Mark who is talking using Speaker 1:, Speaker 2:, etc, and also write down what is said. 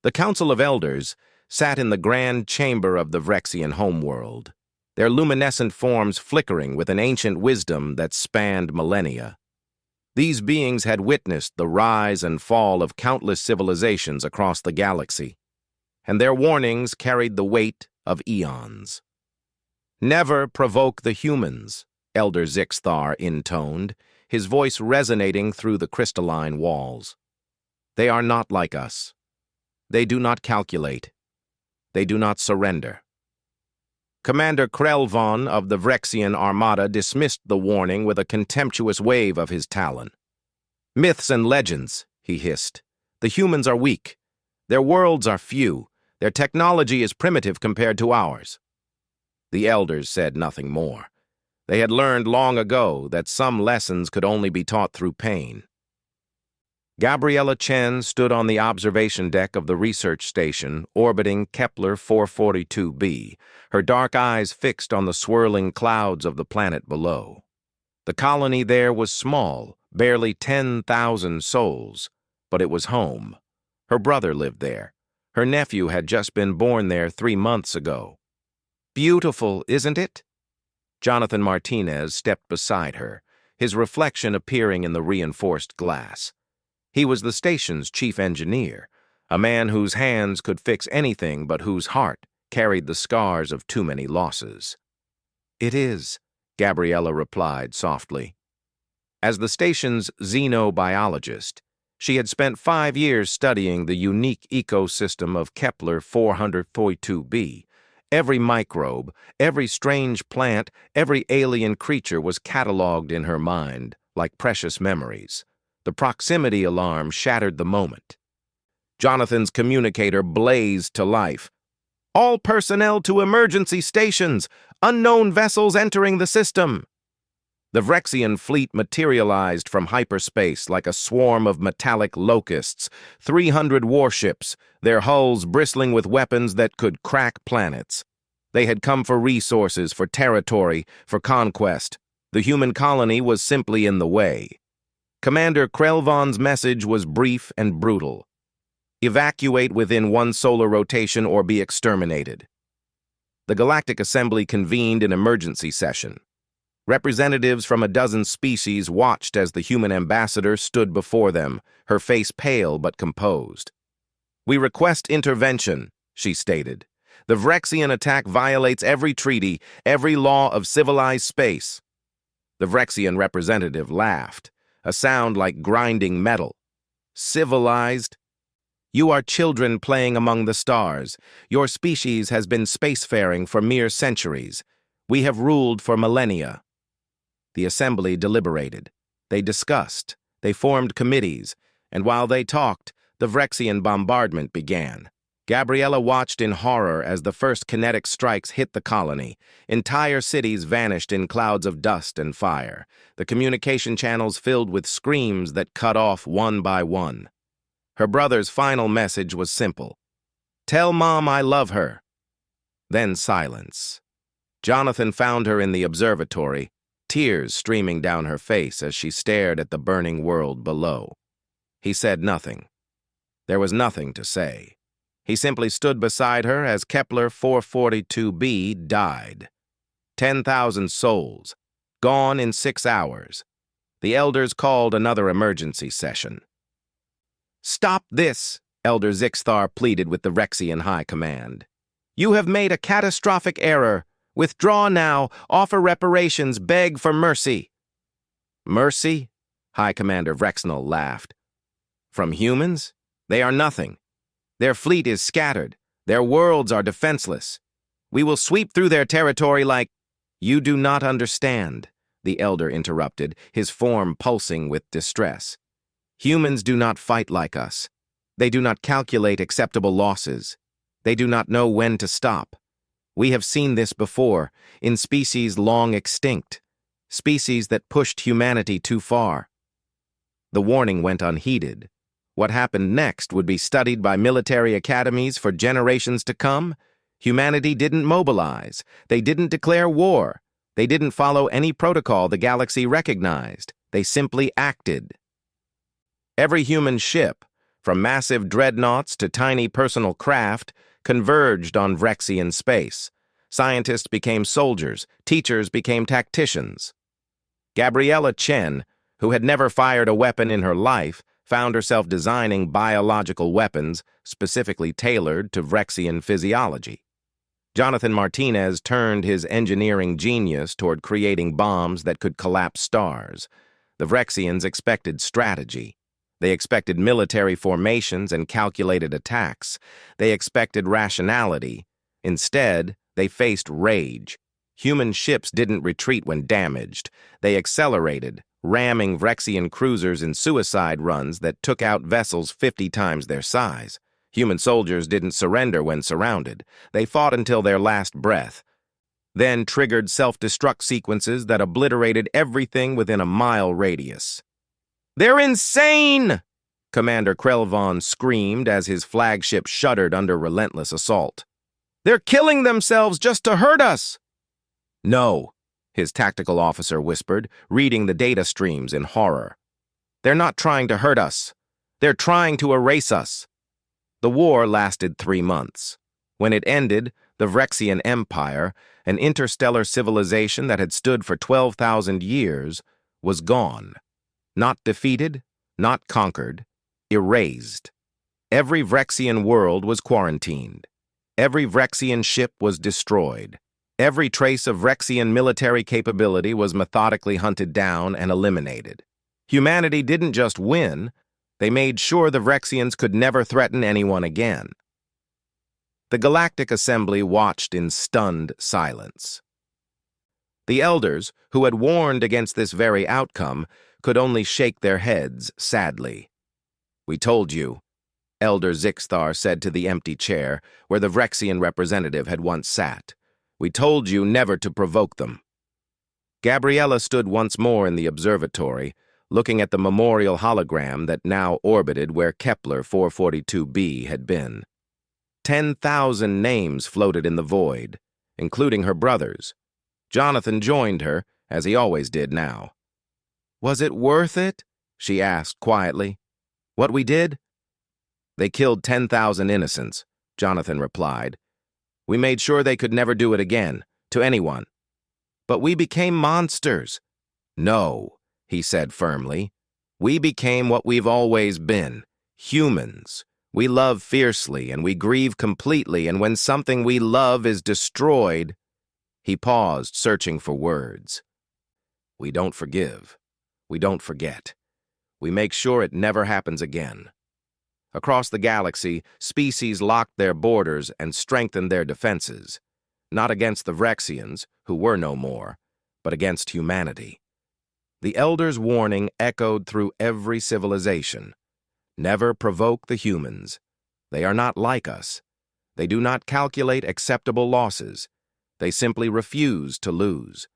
Speaker 1: The Council of Elders sat in the grand chamber of the Vrexian homeworld, their luminescent forms flickering with an ancient wisdom that spanned millennia. These beings had witnessed the rise and fall of countless civilizations across the galaxy, and their warnings carried the weight of eons. "Never provoke the humans," Elder Zixthar intoned, his voice resonating through the crystalline walls. "They are not like us. They do not calculate. They do not surrender." Commander Krelvon of the Vrexian Armada dismissed the warning with a contemptuous wave of his talon. "Myths and legends," he hissed. "The humans are weak. Their worlds are few. Their technology is primitive compared to ours." The elders said nothing more. They had learned long ago that some lessons could only be taught through pain. Gabriella Chen stood on the observation deck of the research station orbiting Kepler 442b, her dark eyes fixed on the swirling clouds of the planet below. The colony there was small, barely 10,000 souls, but it was home. Her brother lived there. Her nephew had just been born there 3 months ago. "Beautiful, isn't it?" Jonathan Martinez stepped beside her, his reflection appearing in the reinforced glass. He was the station's chief engineer, a man whose hands could fix anything but whose heart carried the scars of too many losses. "It is," Gabriella replied softly. As the station's xenobiologist, she had spent 5 years studying the unique ecosystem of Kepler 442b. Every microbe, every strange plant, every alien creature was catalogued in her mind, like precious memories. The proximity alarm shattered the moment. Jonathan's communicator blazed to life. "All personnel to emergency stations! Unknown vessels entering the system!" The Vrexian fleet materialized from hyperspace like a swarm of metallic locusts, 300 warships, their hulls bristling with weapons that could crack planets. They had come for resources, for territory, for conquest. The human colony was simply in the way. Commander Krelvon's message was brief and brutal. Evacuate within 1 solar rotation or be exterminated. The Galactic Assembly convened an emergency session. Representatives from a dozen species watched as the human ambassador stood before them, her face pale but composed. "We request intervention," she stated. "The Vrexian attack violates every treaty, every law of civilized space." The Vrexian representative laughed, a sound like grinding metal. "Civilized? You are children playing among the stars. Your species has been spacefaring for mere centuries. We have ruled for millennia." The assembly deliberated. They discussed. They formed committees. And while they talked, the Vrexian bombardment began. Gabriella watched in horror as the first kinetic strikes hit the colony. Entire cities vanished in clouds of dust and fire, the communication channels filled with screams that cut off one by one. Her brother's final message was simple. "Tell Mom I love her." Then silence. Jonathan found her in the observatory, tears streaming down her face as she stared at the burning world below. He said nothing. There was nothing to say. He simply stood beside her as Kepler 442b died. 10,000 souls, gone in 6 hours. The elders called another emergency session. "Stop this," Elder Zixthar pleaded with the Vrexian High Command. "You have made a catastrophic error. Withdraw now, offer reparations, beg for mercy." "Mercy?" High Commander Vrexnel laughed. "From humans? They are nothing. Their fleet is scattered. Their worlds are defenseless. We will sweep through their territory like—" "You do not understand," the elder interrupted, his form pulsing with distress. "Humans do not fight like us. They do not calculate acceptable losses. They do not know when to stop. We have seen this before, in species long extinct, species that pushed humanity too far." The warning went unheeded. What happened next would be studied by military academies for generations to come. Humanity didn't mobilize. They didn't declare war. They didn't follow any protocol the galaxy recognized. They simply acted. Every human ship, from massive dreadnoughts to tiny personal craft, converged on Vrexian space. Scientists became soldiers, teachers became tacticians. Gabriella Chen, who had never fired a weapon in her life, found herself designing biological weapons specifically tailored to Vrexian physiology. Jonathan Martinez turned his engineering genius toward creating bombs that could collapse stars. The Vrexians expected strategy. They expected military formations and calculated attacks. They expected rationality. Instead, they faced rage. Human ships didn't retreat when damaged. They accelerated, ramming Vrexian cruisers in suicide runs that took out vessels 50 times their size. Human soldiers didn't surrender when surrounded. They fought until their last breath, then triggered self-destruct sequences that obliterated everything within a mile radius. "They're insane!" Commander Krelvon screamed as his flagship shuddered under relentless assault. "They're killing themselves just to hurt us!" "No," his tactical officer whispered, reading the data streams in horror. "They're not trying to hurt us. They're trying to erase us." The war lasted 3 months. When it ended, the Vrexian Empire, an interstellar civilization that had stood for 12,000 years, was gone. Not defeated, not conquered, erased. Every Vrexian world was quarantined. Every Vrexian ship was destroyed. Every trace of Vrexian military capability was methodically hunted down and eliminated. Humanity didn't just win, they made sure the Vrexians could never threaten anyone again. The Galactic Assembly watched in stunned silence. The elders, who had warned against this very outcome, could only shake their heads sadly. "We told you," Elder Zixthar said to the empty chair where the Vrexian representative had once sat. "We told you never to provoke them." Gabriella stood once more in the observatory, looking at the memorial hologram that now orbited where Kepler 442b had been. 10,000 names floated in the void, including her brother's. Jonathan joined her, as he always did now. "Was it worth it?" she asked quietly. "What we did?" "They killed 10,000 innocents," Jonathan replied. "We made sure they could never do it again, to anyone." "But we became monsters." "No," he said firmly. "We became what we've always been, humans. We love fiercely and we grieve completely, and when something we love is destroyed..." He paused, searching for words. "We don't forgive. We don't forget. We make sure it never happens again." Across the galaxy, species locked their borders and strengthened their defenses, not against the Vrexians, who were no more, but against humanity. The Elder's warning echoed through every civilization. Never provoke the humans. They are not like us. They do not calculate acceptable losses. They simply refuse to lose.